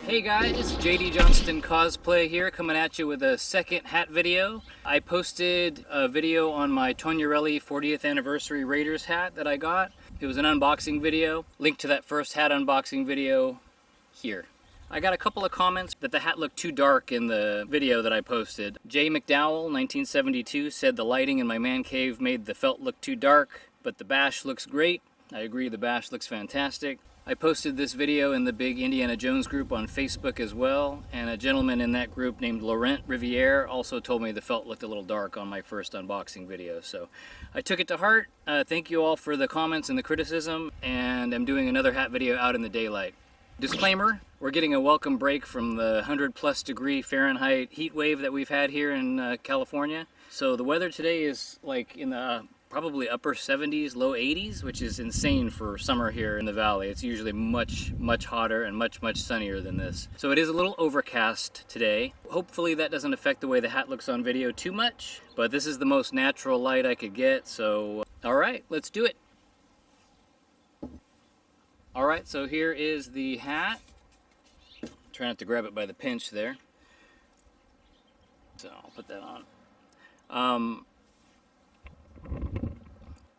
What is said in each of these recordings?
Hey guys, JD Johnston Cosplay here, coming at you with a second hat video. I posted a video on my TOGNARELLI 40th anniversary Raiders hat that I got. It was an unboxing video. Link to that first hat unboxing video here. I got a couple of comments that the hat looked too dark in the video that I posted. Jay McDowell, 1972, said the lighting in my man cave made the felt look too dark, but the bash looks great. I agree, the bash looks fantastic. I posted this video in the big Indiana Jones group on Facebook as well, and a gentleman in that group named Laurent Riviere also told me the felt looked a little dark on my first unboxing video. So I took it to heart. Thank you all for the comments and the criticism, and I'm doing another hat video out in the daylight. Disclaimer, we're getting a welcome break from the 100+ degree Fahrenheit heat wave that we've had here in California. So the weather today is like in the probably upper 70s, low 80s, which is insane for summer here in the valley. It's usually much hotter and much sunnier than this. So it is a little overcast today. Hopefully that doesn't affect the way the hat looks on video too much, but this is the most natural light I could get, so all right, let's do it. All right, so here is the hat. Try not to grab it by the pinch there. So I'll put that on.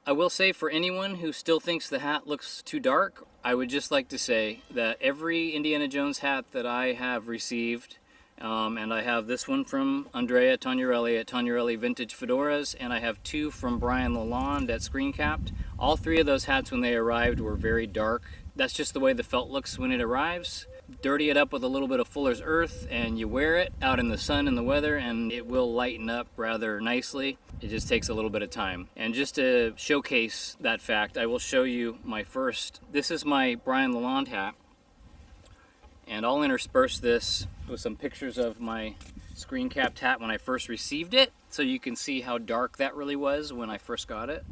I will say, for anyone who still thinks the hat looks too dark, I would just like to say that every Indiana Jones hat that I have received, and I have this one from Andrea Tognarelli at TOGNARELLI Vintage Fedoras, and I have two from Brian Lalonde at Screen Capped. All three of those hats when they arrived were very dark. That's just the way the felt looks when it arrives. Dirty it up with a little bit of Fuller's Earth and you wear it out in the sun and the weather and it will lighten up rather nicely. It just takes a little bit of time. And just to showcase that fact, I will show you my first. This is my Brian Lalonde hat, and I'll intersperse this with some pictures of my screen capped hat when I first received it, so you can see how dark that really was when I first got it.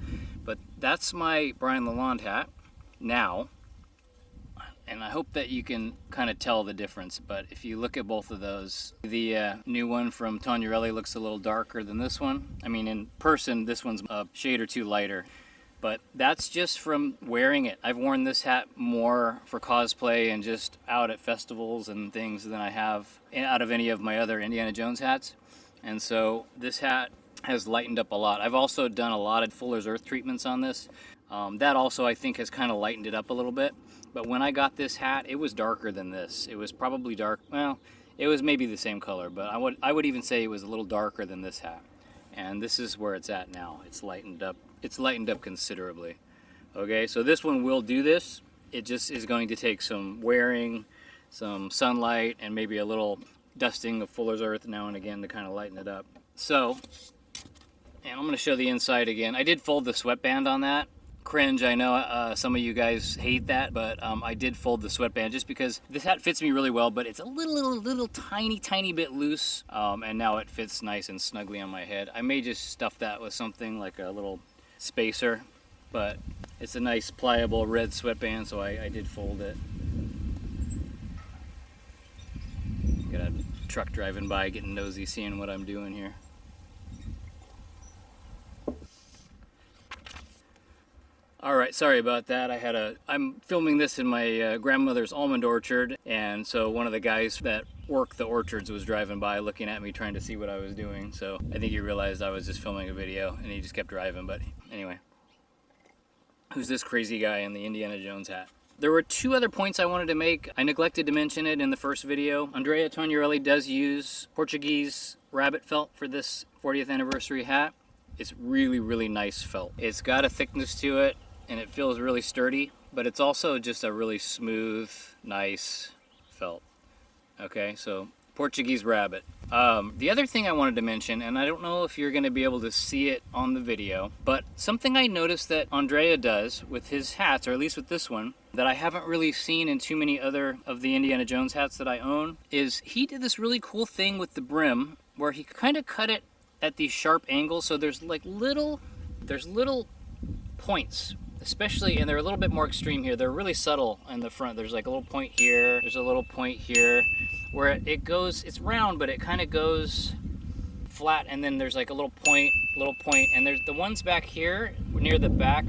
But that's my Brian Lalonde hat now. And I hope that you can kind of tell the difference, but if you look at both of those, the new one from Tognarelli looks a little darker than this one. I mean, in person, this one's a shade or two lighter, but that's just from wearing it. I've worn this hat more for cosplay and just out at festivals and things than I have out of any of my other Indiana Jones hats. And so this hat has lightened up a lot. I've also done a lot of Fuller's Earth treatments on this. That also, I think, has kind of lightened it up a little bit. But when I got this hat, it was darker than this. It was probably dark, well, it was maybe the same color, but I would even say it was a little darker than this hat. And this is where it's at now. It's lightened up considerably. Okay, so this one will do this. It just is going to take some wearing, some sunlight, and maybe a little dusting of Fuller's Earth now and again to kind of lighten it up. So, and I'm going to show the inside again. I did fold the sweatband on that. Cringe, I know some of you guys hate that, but I did fold the sweatband just because this hat fits me really well, but it's a little tiny bit loose, and now it fits nice and snugly on my head. I may just stuff that with something like a little spacer, but it's a nice pliable red sweatband, so I did fold it. Got a truck driving by getting nosy seeing what I'm doing here. Alright, sorry about that. I'm filming this in my grandmother's almond orchard, and so one of the guys that work the orchards was driving by looking at me trying to see what I was doing. So I think he realized I was just filming a video and he just kept driving. But anyway, who's this crazy guy in the Indiana Jones hat? There were two other points I wanted to make. I neglected to mention it in the first video. Andrea Tognarelli does use Portuguese rabbit felt for this 40th anniversary hat. It's really nice felt. It's got a thickness to it and it feels really sturdy, but it's also just a really smooth, nice felt. Okay, so Portuguese rabbit. The other thing I wanted to mention, and I don't know if you're gonna be able to see it on the video, but something I noticed that Andrea does with his hats, or at least with this one, that I haven't really seen in too many other of the Indiana Jones hats that I own, is he did this really cool thing with the brim where he kind of cut it at these sharp angles, so there's little points, especially, and they're a little bit more extreme here. They're really subtle in the front. There's like a little point here, there's a little point here, where it goes, it's round, but it kind of goes flat, and then there's like a little point, and there's the ones back here near the back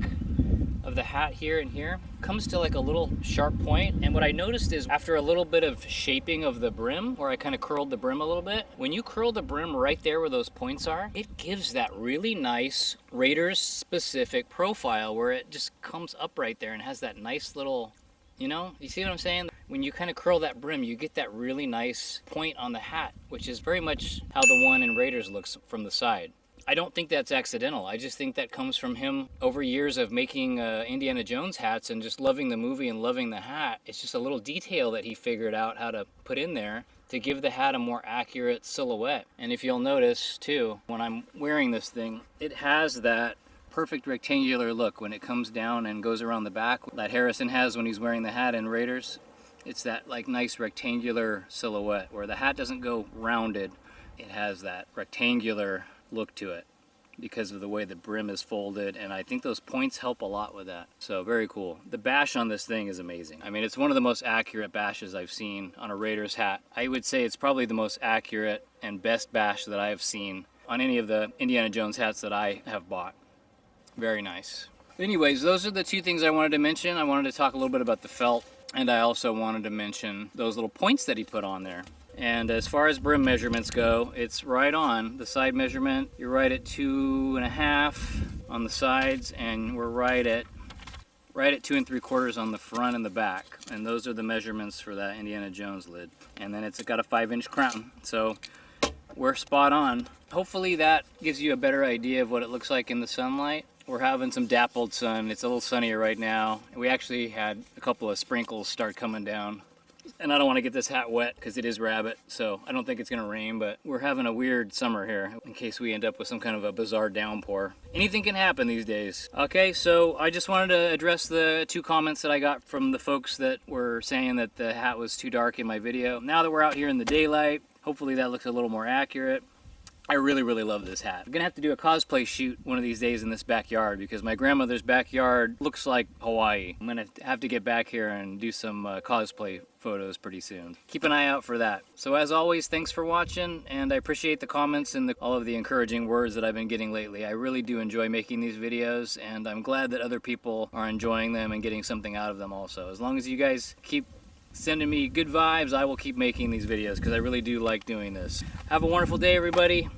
of the hat here and here comes to like a little sharp point. And what I noticed is after a little bit of shaping of the brim, where I kind of curled the brim a little bit, when you curl the brim right there where those points are, it gives that really nice Raiders specific profile where it just comes up right there and has that nice little, you know, you see what I'm saying? When you kind of curl that brim, you get that really nice point on the hat, which is very much how the one in Raiders looks from the side. I don't think that's accidental. I just think that comes from him over years of making Indiana Jones hats and just loving the movie and loving the hat. It's just a little detail that he figured out how to put in there to give the hat a more accurate silhouette. And if you'll notice too, when I'm wearing this thing, it has that perfect rectangular look when it comes down and goes around the back that Harrison has when he's wearing the hat in Raiders. It's that like nice rectangular silhouette where the hat doesn't go rounded. It has that rectangular look to it because of the way the brim is folded, and I think those points help a lot with that. So very cool. The bash on this thing is amazing. I mean, it's one of the most accurate bashes I've seen on a Raiders hat. I would say it's probably the most accurate and best bash that I have seen on any of the Indiana Jones hats that I have bought. Very nice. Anyways, those are the two things I wanted to mention. I wanted to talk a little bit about the felt, and I also wanted to mention those little points that he put on there. And as far as brim measurements go, it's right on. The side measurement, you're right at 2.5 on the sides, and we're right at 2 3/4 on the front and the back. And those are the measurements for that Indiana Jones lid. And then it's got a 5-inch crown. So we're spot on. Hopefully that gives you a better idea of what it looks like in the sunlight. We're having some dappled sun. It's a little sunnier right now. We actually had a couple of sprinkles start coming down. And I don't want to get this hat wet because it is rabbit, so I don't think it's going to rain, but we're having a weird summer here in case we end up with some kind of a bizarre downpour. Anything can happen these days. Okay, so I just wanted to address the 2 comments that I got from the folks that were saying that the hat was too dark in my video. Now that we're out here in the daylight, hopefully that looks a little more accurate. I really, really love this hat. I'm gonna have to do a cosplay shoot one of these days in this backyard because my grandmother's backyard looks like Hawaii. I'm gonna have to get back here and do some cosplay photos pretty soon. Keep an eye out for that. So as always, thanks for watching, and I appreciate the comments and all of the encouraging words that I've been getting lately. I really do enjoy making these videos, and I'm glad that other people are enjoying them and getting something out of them also. As long as you guys keep sending me good vibes, I will keep making these videos because I really do like doing this. Have a wonderful day, everybody.